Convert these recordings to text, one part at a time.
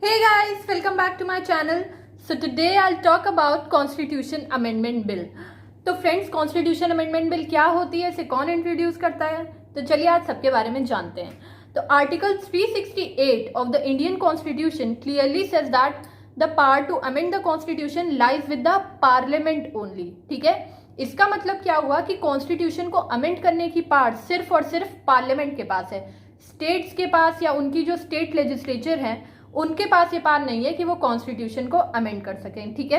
Hey guys, welcome back to my channel. So today I'll talk about Constitution Amendment Bill. तो friends, constitution amendment bill क्या होती है, इसे कौन introduce करता है, तो चलिए आज सबके बारे में जानते हैं. तो article 368 of the Indian constitution clearly says that the power to amend the constitution lies with the parliament only. ठीक है, इसका मतलब क्या हुआ कि कॉन्स्टिट्यूशन को अमेंड करने की पावर सिर्फ और सिर्फ पार्लियामेंट के पास है. स्टेट्स के पास या उनकी जो स्टेट लेजिस्लेचर है उनके पास ये पावर नहीं है कि वो कॉन्स्टिट्यूशन को अमेंड कर सकें. ठीक है,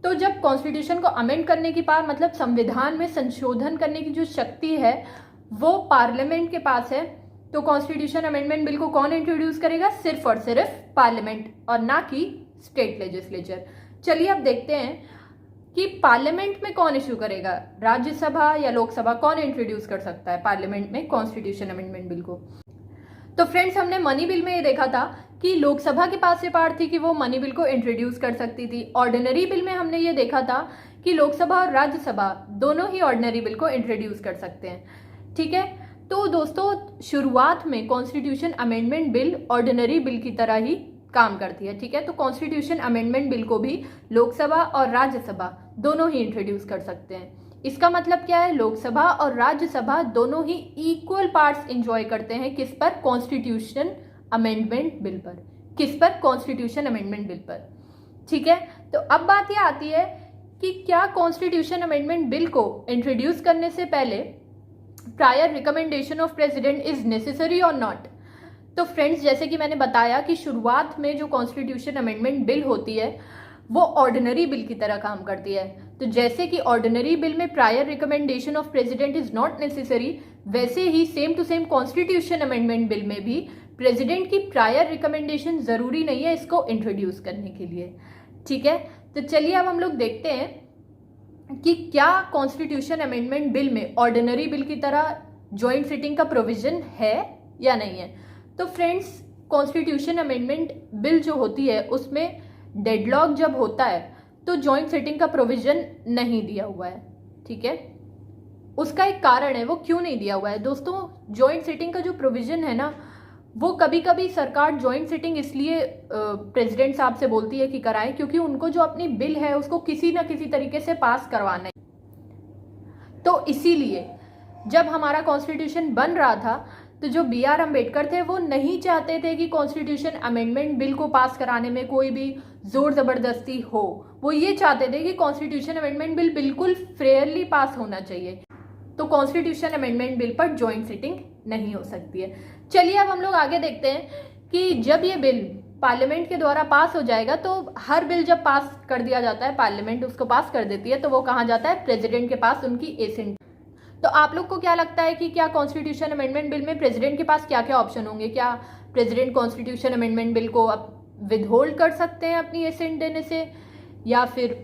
तो जब कॉन्स्टिट्यूशन को अमेंड करने की पावर मतलब संविधान में संशोधन करने की जो शक्ति है वो पार्लियामेंट के पास है, तो कॉन्स्टिट्यूशन अमेंडमेंट बिल को कौन इंट्रोड्यूस करेगा? सिर्फ और सिर्फ पार्लियामेंट और ना कि स्टेट लेजिस्लेचर. चलिए अब देखते हैं कि पार्लियामेंट में कौन इशू करेगा, राज्यसभा या लोकसभा, कौन इंट्रोड्यूस कर सकता है पार्लियामेंट में कॉन्स्टिट्यूशन अमेंडमेंट बिल को. तो फ्रेंड्स, हमने मनी बिल में ये देखा था कि लोकसभा के पास ये पावर थी कि वो मनी बिल को इंट्रोड्यूस कर सकती थी. ऑर्डिनरी बिल में हमने ये देखा था कि लोकसभा और राज्यसभा दोनों ही ऑर्डिनरी बिल को इंट्रोड्यूस कर सकते हैं. ठीक है, तो दोस्तों शुरुआत में constitution amendment bill ordinary bill की तरह ही काम करती है. ठीक है, तो कॉन्स्टिट्यूशन अमेंडमेंट बिल को भी लोकसभा और राज्यसभा दोनों ही इंट्रोड्यूस कर सकते हैं. इसका मतलब क्या है? लोकसभा और राज्यसभा दोनों ही इक्वल पार्ट्स एंजॉय करते हैं. किस पर? कॉन्स्टिट्यूशन अमेंडमेंट बिल पर. किस पर? कॉन्स्टिट्यूशन अमेंडमेंट बिल पर. ठीक है, तो अब बात यह आती है कि क्या कॉन्स्टिट्यूशन अमेंडमेंट बिल को इंट्रोड्यूस करने से पहले prior recommendation of president is necessary और नॉट. तो फ्रेंड्स, जैसे कि मैंने बताया कि शुरुआत में जो कॉन्स्टिट्यूशन अमेंडमेंट बिल होती है वो ऑर्डिनरी बिल की तरह काम करती है. तो जैसे कि ऑर्डिनरी बिल में prior recommendation of president is not necessary, वैसे ही same to same constitution amendment bill में भी प्रेसिडेंट की प्रायर रिकमेंडेशन जरूरी नहीं है इसको इंट्रोड्यूस करने के लिए. ठीक है, तो चलिए अब हम लोग देखते हैं कि क्या कॉन्स्टिट्यूशन अमेंडमेंट बिल में ऑर्डिनरी बिल की तरह ज्वाइंट सिटिंग का प्रोविजन है या नहीं है. तो फ्रेंड्स, कॉन्स्टिट्यूशन अमेंडमेंट बिल जो होती है उसमें डेडलॉक जब होता है तो जॉइंट सिटिंग का प्रोविजन नहीं दिया हुआ है. ठीक है, उसका एक कारण है. वो क्यों नहीं दिया हुआ है दोस्तों? जॉइंट सिटिंग का जो प्रोविजन है ना, वो कभी कभी सरकार जॉइंट सिटिंग इसलिए प्रेसिडेंट साहब से बोलती है कि कराएं क्योंकि उनको जो अपनी बिल है उसको किसी ना किसी तरीके से पास करवाना है. तो इसीलिए जब हमारा कॉन्स्टिट्यूशन बन रहा था तो जो B.R. अम्बेडकर थे वो नहीं चाहते थे कि कॉन्स्टिट्यूशन अमेंडमेंट बिल को पास कराने में कोई भी जोर जबरदस्ती हो. वो ये चाहते थे कि कॉन्स्टिट्यूशन अमेंडमेंट बिल बिल्कुल फेयरली पास होना चाहिए. तो कॉन्स्टिट्यूशन अमेंडमेंट बिल पर ज्वाइंट सिटिंग नहीं हो सकती है. चलिए अब हम लोग आगे देखते हैं कि जब ये बिल पार्लियामेंट के द्वारा पास हो जाएगा तो हर बिल जब पास कर दिया जाता है, पार्लियामेंट उसको पास कर देती है, तो वो कहाँ जाता है? प्रेसिडेंट के पास, उनकी एसेंट. तो आप लोग को क्या लगता है कि क्या कॉन्स्टिट्यूशन अमेंडमेंट बिल में प्रेसिडेंट के पास क्या क्या ऑप्शन होंगे? क्या प्रेसिडेंट कॉन्स्टिट्यूशन अमेंडमेंट बिल को अब विदहोल्ड कर सकते हैं अपनी एसेंट देने से, या फिर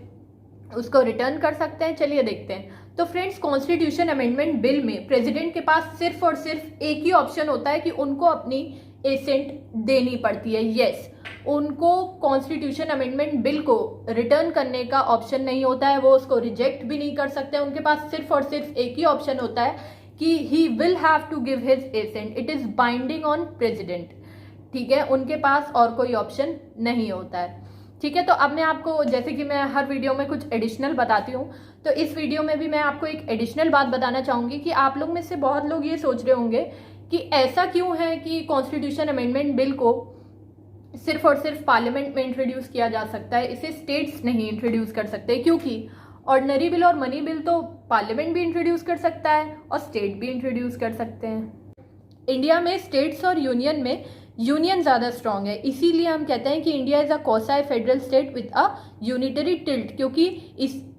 उसको रिटर्न कर सकते हैं? चलिए देखते हैं. तो फ्रेंड्स, कॉन्स्टिट्यूशन अमेंडमेंट बिल में प्रेसिडेंट के पास सिर्फ और सिर्फ एक ही ऑप्शन होता है कि उनको अपनी एसेंट देनी पड़ती है. यस, उनको कॉन्स्टिट्यूशन अमेंडमेंट बिल को रिटर्न करने का ऑप्शन नहीं होता है, वो उसको रिजेक्ट भी नहीं कर सकते. उनके पास सिर्फ और सिर्फ एक ही ऑप्शन होता है कि he will have to give his assent. It is binding on president. ठीक है, उनके पास और कोई ऑप्शन नहीं होता है. ठीक है, तो अब मैं आपको, जैसे कि मैं हर वीडियो में कुछ एडिशनल बताती हूँ, तो इस वीडियो में भी मैं आपको एक एडिशनल बात बताना चाहूँगी कि आप लोग में से बहुत लोग ये सोच रहे होंगे कि ऐसा क्यों है कि कॉन्स्टिट्यूशन अमेंडमेंट बिल को सिर्फ और सिर्फ पार्लियामेंट में इंट्रोड्यूस किया जा सकता है, इसे स्टेट्स नहीं इंट्रोड्यूस कर सकते. क्योंकि ऑर्डिनरी बिल और मनी बिल तो पार्लियामेंट भी इंट्रोड्यूस कर सकता है और स्टेट भी इंट्रोड्यूस कर सकते हैं. इंडिया में स्टेट्स और यूनियन में यूनियन ज़्यादा स्ट्रांग है, इसीलिए हम कहते हैं कि India is a quasi federal state with a unitary tilt. क्योंकि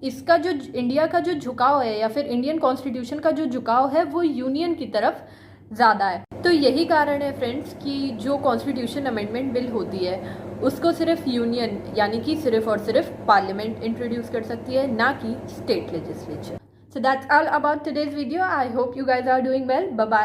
इसका जो इंडिया का जो झुकाव है या फिर इंडियन कॉन्स्टिट्यूशन का जो झुकाव है वो यूनियन की तरफ ज़्यादा है. तो यही कारण है फ्रेंड्स कि जो कॉन्स्टिट्यूशन अमेंडमेंट बिल होती है उसको सिर्फ यूनियन यानी कि सिर्फ और सिर्फ पार्लियामेंट इंट्रोड्यूस कर सकती है, ना कि state legislature. So that's all about today's video. I hope you guys are doing well. Bye bye.